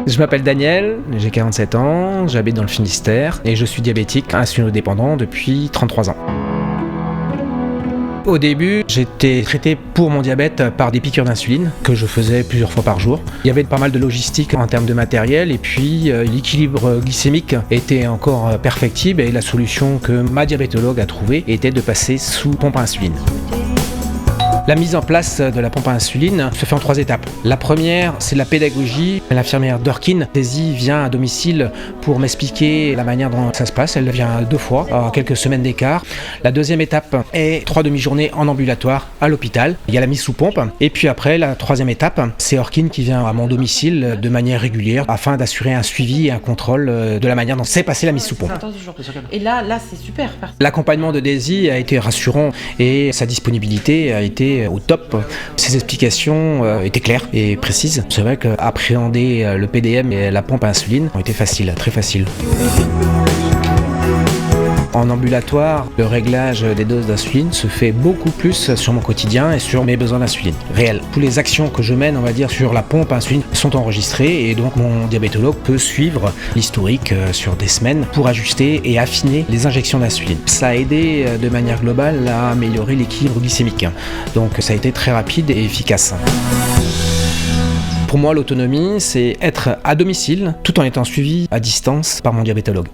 Je m'appelle Daniel, j'ai 47 ans, j'habite dans le Finistère et je suis diabétique insulino-dépendant depuis 33 ans. Au début, j'étais traité pour mon diabète par des piqûres d'insuline que je faisais plusieurs fois par jour. Il y avait pas mal de logistique en termes de matériel et puis l'équilibre glycémique était encore perfectible et la solution que ma diabétologue a trouvée était de passer sous pompe à insuline. La mise en place de la pompe à insuline se fait en 3 étapes. La première, c'est la pédagogie. L'infirmière Dorkin, Daisy, vient à domicile pour m'expliquer la manière dont ça se passe. Elle vient 2 fois, à quelques semaines d'écart. La deuxième étape est 3 demi-journées en ambulatoire à l'hôpital. Il y a la mise sous pompe. Et puis après, la troisième étape, c'est Orkin qui vient à mon domicile de manière régulière afin d'assurer un suivi et un contrôle de la manière dont s'est passée la mise sous pompe. Et là c'est super. L'accompagnement de Daisy a été rassurant et sa disponibilité a été au top. Ses explications étaient claires et précises. C'est vrai qu'appréhender le PDM et la pompe à insuline ont été faciles, très faciles. En ambulatoire, le réglage des doses d'insuline se fait beaucoup plus sur mon quotidien et sur mes besoins d'insuline réels. Toutes les actions que je mène, on va dire, sur la pompe à insuline sont enregistrées et donc mon diabétologue peut suivre l'historique sur des semaines pour ajuster et affiner les injections d'insuline. Ça a aidé de manière globale à améliorer l'équilibre glycémique. Donc ça a été très rapide et efficace. Pour moi, l'autonomie, c'est être à domicile tout en étant suivi à distance par mon diabétologue.